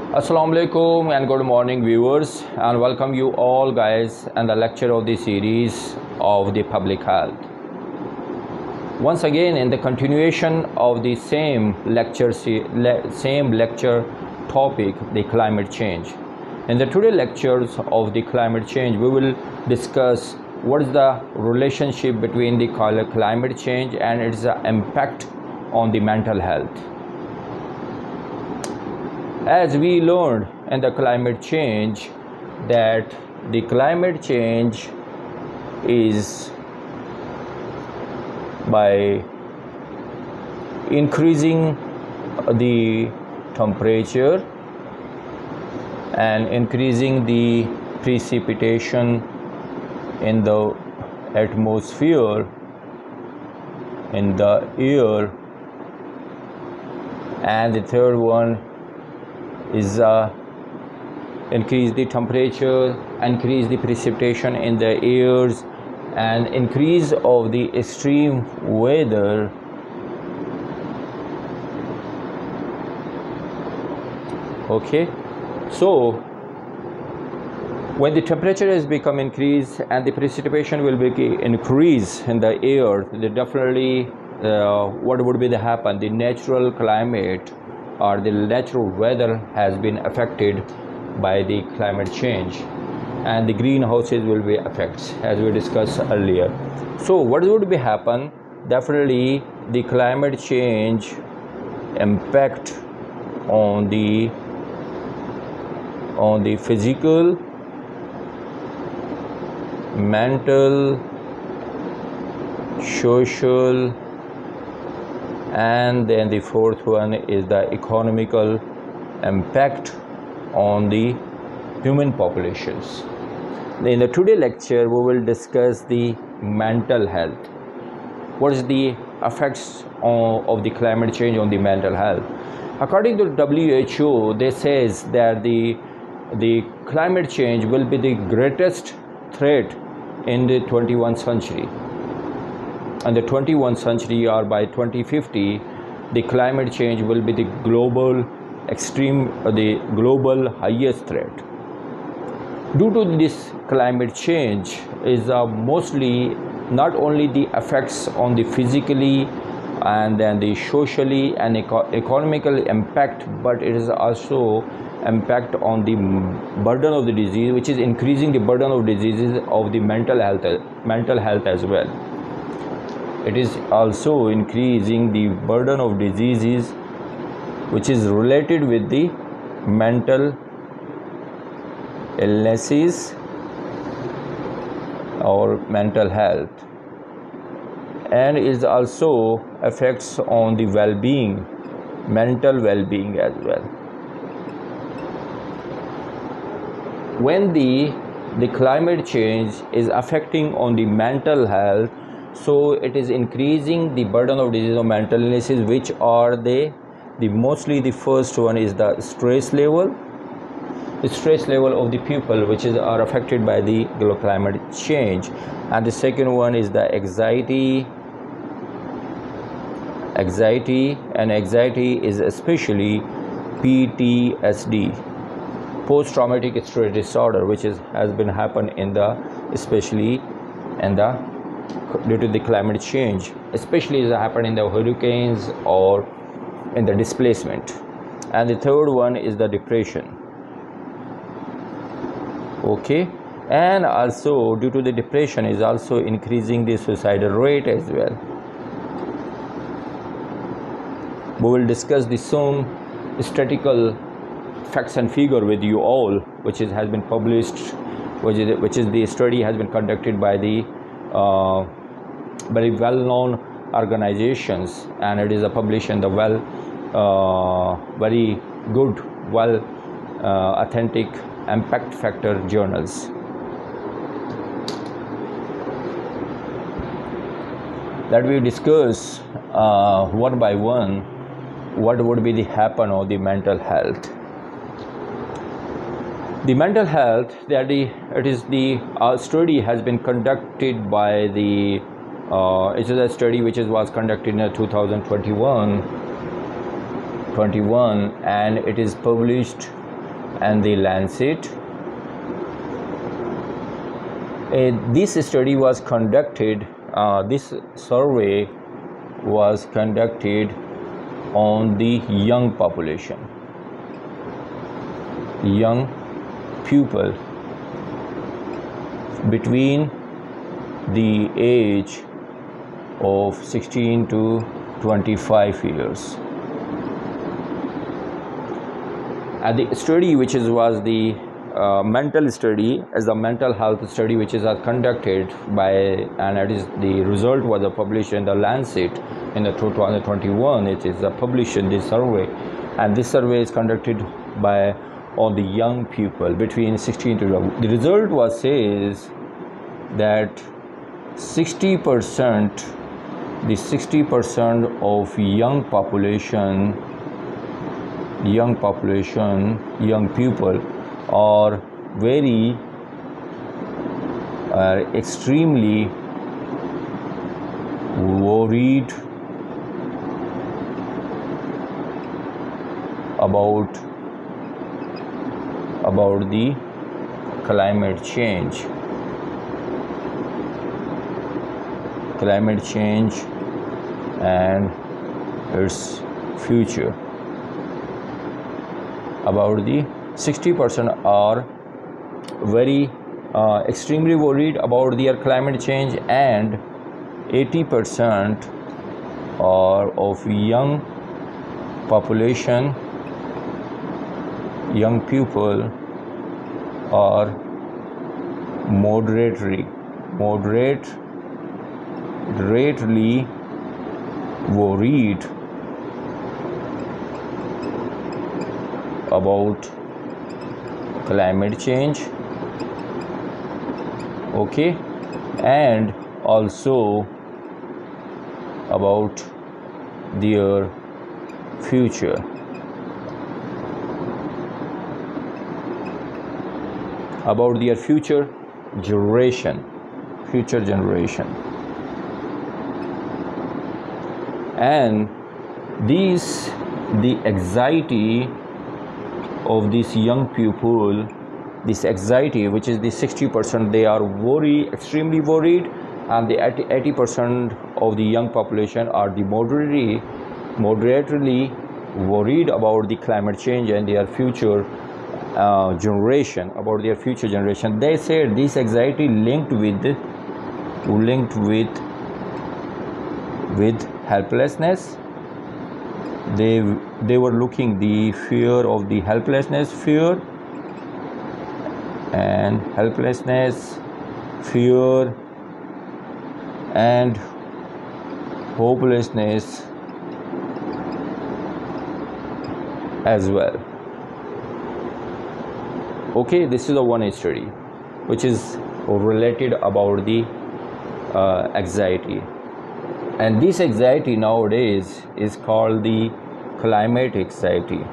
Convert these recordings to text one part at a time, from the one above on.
Assalamu alaikum and good morning viewers, and welcome you all guys and the lecture of the series of the public health. Once again in the continuation of the same lecture topic, the climate change. In the today lectures of the climate change, we will discuss what is the relationship between the climate change and its impact on the mental health. As we learned in the climate change that the climate change is by increasing the temperature and increasing the precipitation in the atmosphere, in the air, and the third one is increase the temperature, increase the precipitation in the airs, and increase of the extreme weather. Okay, so when the temperature has become increased and the precipitation will be increase in the air, definitely what would be the happen? The natural climate or the natural weather has been affected by the climate change, and the greenhouses will be affected as we discussed earlier. So what would be happen? Definitely the climate change impact on the physical, mental, social, and then the fourth one is the economical impact on the human populations. In the today lecture we will discuss the mental health. What is the effects of the climate change on the mental health? According to WHO, they says that the climate change will be the greatest threat in the 21st century. And the 21st century, or by 2050, the climate change will be the global highest threat. Due to this climate change is mostly not only the effects on the physically and then the socially and economical impact, but it is also impact on the burden of the disease, which is increasing the burden of diseases of the mental health as well. It is also increasing the burden of diseases which is related with the mental illnesses or mental health, and is also affects on the well-being, mental well-being as well. When the climate change is affecting on the mental health, so it is increasing the burden of disease of mental illnesses, which are mostly the first one is the stress level of the people which are affected by the climate change, and the second one is the anxiety, and anxiety is especially PTSD, post-traumatic stress disorder, which has been happen especially due to the climate change, especially is happen in the hurricanes or in the displacement. And the third one is the depression. Okay, and also due to the depression is also increasing the suicidal rate as well. We will discuss the some statistical facts and figure with you all, which has been published, which is the study has been conducted by the very well-known organizations, and it is published in the very good, authentic impact factor journals. That we discuss one by one what would be the happen of the mental health. The mental health, study has been conducted by the it is a study which was conducted in 2021 and it is published and the Lancet. This study was conducted, this survey was conducted on the young population, young people between the age of 16 to 25 years. And the study, which was the mental study, as the mental health study, which is conducted by, and it is the result was published in the Lancet in the 2021. It is published in this survey, and this survey is conducted by on the young people between 16 to 20. The result was says that 60%, the 60% of young people are extremely worried about the climate change and its future. About the 60% are very extremely worried about their climate change, and 80% are of young population, young people are moderately worried about climate change, okay, and also about their future. About their future generation. And the anxiety of these young people, this anxiety, which is the 60%, they are extremely worried, and the 80% of the young population are the moderately worried about the climate change and their future generation. About their future generation, they said this anxiety linked with helplessness. They were looking the fear of the helplessness, fear and hopelessness as well. Okay, this is the one study which is related about the anxiety, and this anxiety nowadays is called the climate anxiety.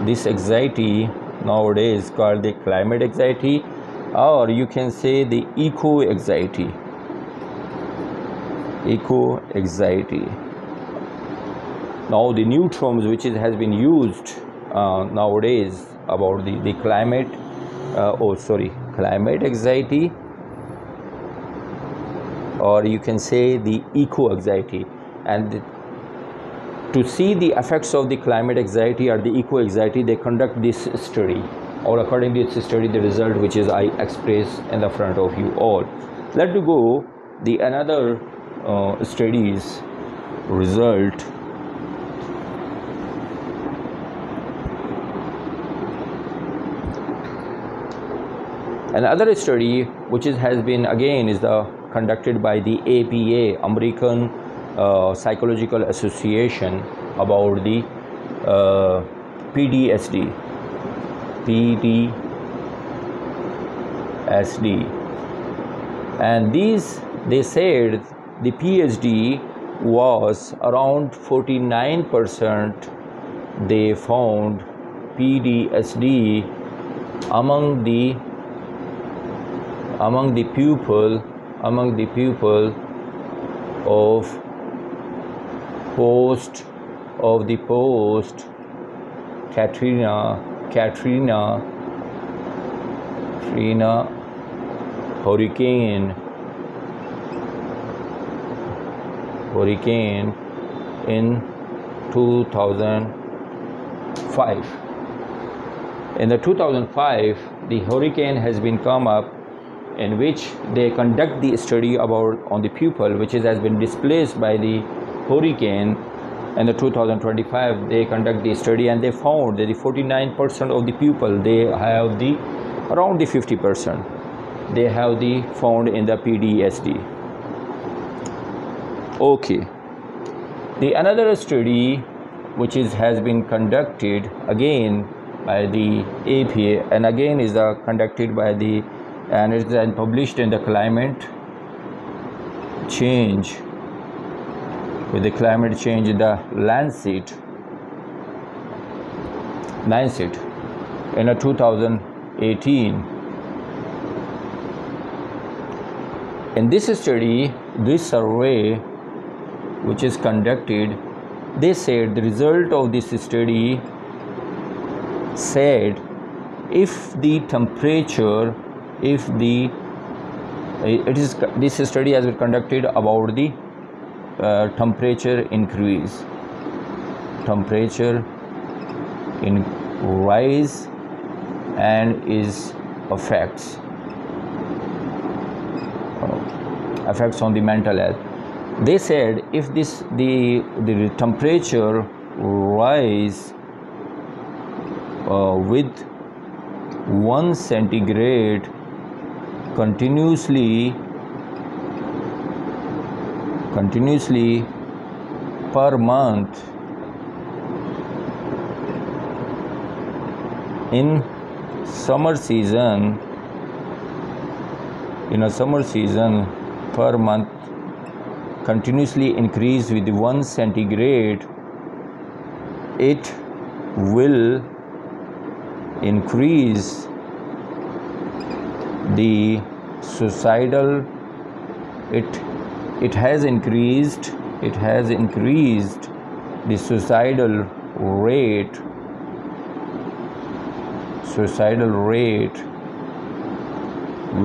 This anxiety nowadays is called the climate anxiety, or you can say the eco anxiety. Now the new terms which has been used nowadays about the climate anxiety, or you can say the eco anxiety. And to see the effects of the climate anxiety or the eco anxiety, they conduct this study, or according to this study, the result which is I express in the front of you all. Let's go the another studies result. Another study which has been again is conducted by the APA, American Psychological Association, about the PTSD, and they said the PTSD was around 49%. They found PTSD among the people of post Katrina Katrina hurricane in 2005. In the 2005, the hurricane has been come up, in which they conduct the study about on the people which has been displaced by the hurricane. In the 2025, they conduct the study, and they found that the 49% of the people, they have the around the 50%, they have the found in the PTSD. Okay, the another study which has been conducted again by the APA, and again is conducted by the, and it is published in the climate change, with the climate change in the Lancet in 2018. In this study, this survey which is conducted, they said the result of this study said if the temperature, this study has been conducted about the temperature increase, temperature in rise, and its effects on the mental health. They said if the temperature rise with 1 centigrade continuously per month in summer season, per month continuously increase with 1 centigrade, it will increase the suicidal, it has increased the suicidal rate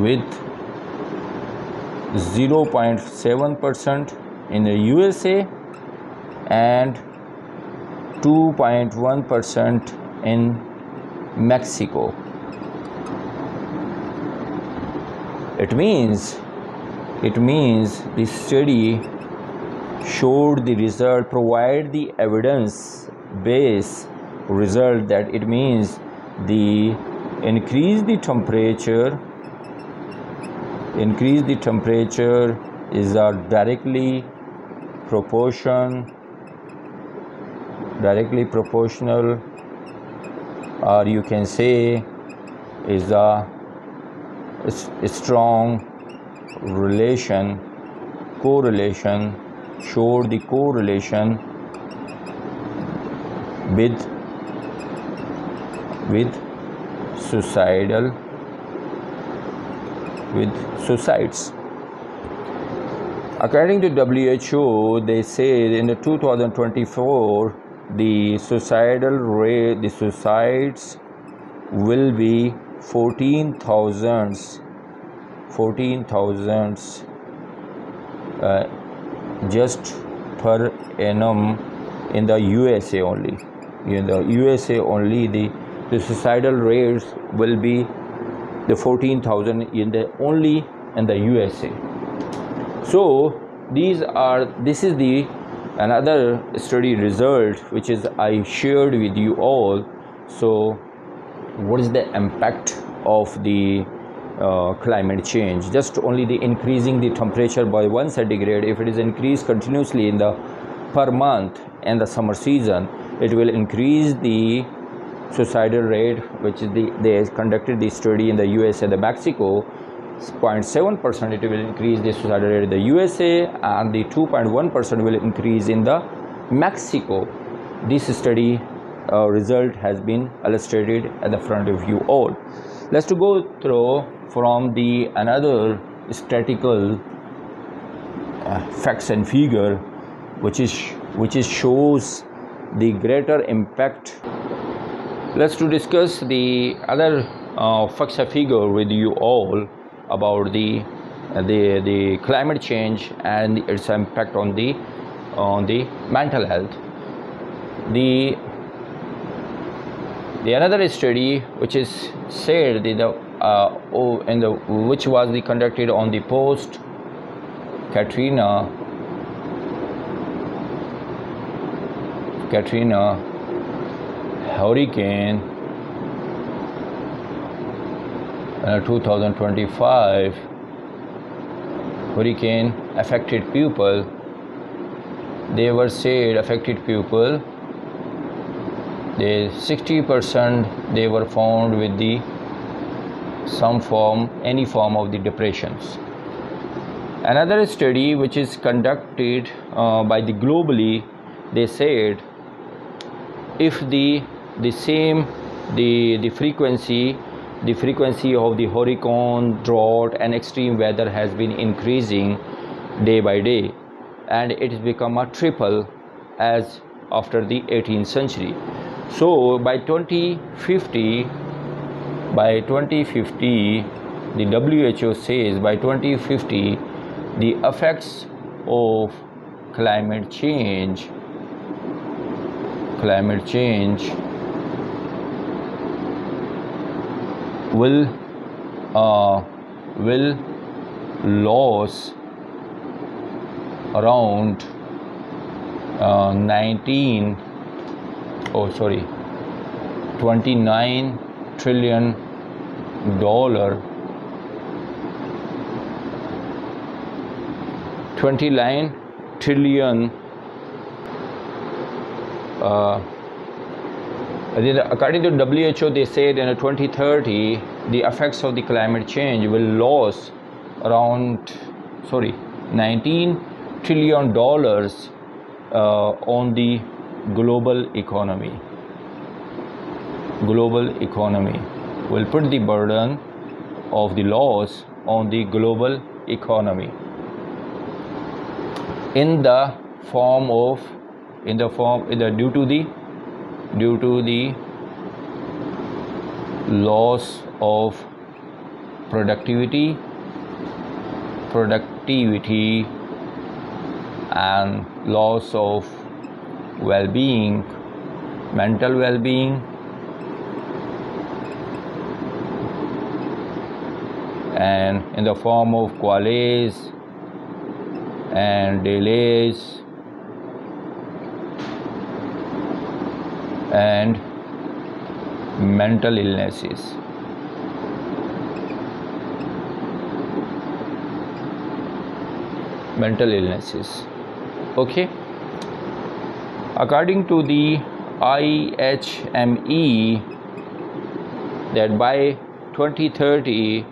with 0.7% in the USA and 2.1% in Mexico. It means the study showed the result, provide the evidence based result, that it means the increase the temperature is directly proportional, or you can say is a strong correlation, showed the correlation with suicides. According to WHO, they say in the 2024 the suicides will be 14,000 just per annum in the USA only. In the USA only, the suicidal rates will be the 14,000 only in the USA. So this is the another study result which is I shared with you all. So what is the impact of the climate change? Just only the increasing the temperature by 1 centigrade, if it is increased continuously in the per month in the summer season, it will increase the suicidal rate, which is they conducted the study in the USA and the Mexico. 0.7% it will increase the suicidal rate in the USA, and the 2.1% will increase in the Mexico. This study result has been illustrated at the front of you all. Let's to go through from the another statistical facts and figure which shows the greater impact Let's to discuss the other facts and figure with you all about the climate change and its impact on the mental health. The another study which is said which was conducted on the post Katrina hurricane 2025 hurricane affected people. They were said affected people, the 60% they were found with any form of the depressions. Another study which is conducted by the globally, they said if the frequency of the hurricane, drought and extreme weather has been increasing day by day, and it has become a triple as after the 18th century. So by 2050, the WHO says by 2050 the effects of climate change will lose around 29 trillion dollar 29 trillion according to WHO, they said in 2030 the effects of the climate change will lose around 19 trillion dollars on the global economy will put the burden of the loss on the global economy due to the loss of productivity and loss of well-being, mental well-being, and in the form of qualities and delays and mental illnesses. Okay, according to the IHME, that by 2030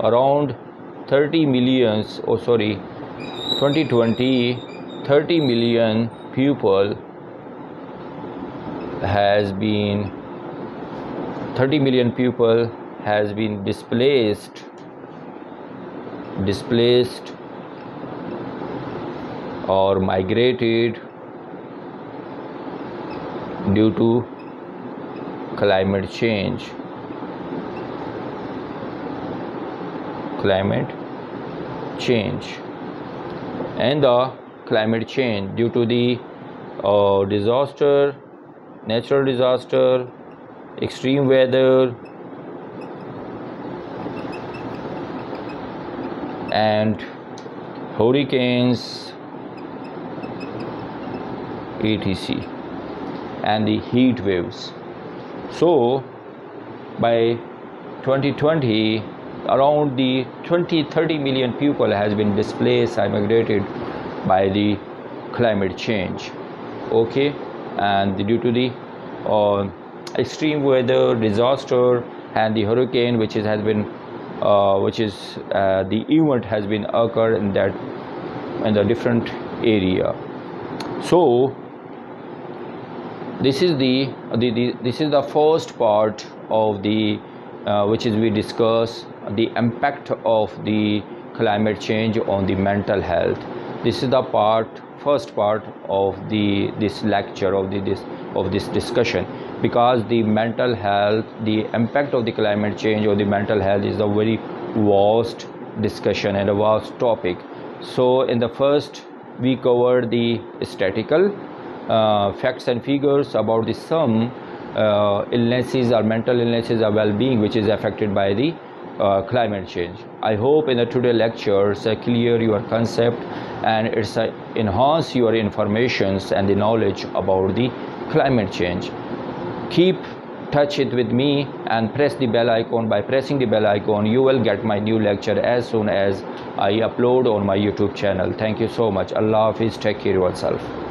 around 30 million people has been displaced or migrated due to climate change. And the climate change due to the natural disaster, extreme weather, and hurricanes, etc., and the heat waves. So by 2020 around the 20-30 million people has been displaced and migrated by the climate change. Okay, and due to the extreme weather, disaster, and the hurricane the event has been occurred in the different area. So this is the first part of the which is we discuss the impact of the climate change on the mental health. This is the part first part of this lecture of this discussion, because the mental health, the impact of the climate change or the mental health is a very vast discussion and a vast topic. So in the first we covered the statistical facts and figures about the some illnesses or mental illnesses or well-being which is affected by the climate change. I hope in the today lectures clear your concept and it's enhance your informations and the knowledge about the climate change. Keep touch it with me and press the bell icon. By pressing the bell icon you will get my new lecture as soon as I upload on my YouTube channel. Thank you so much. Allah Hafiz. Take care of yourself.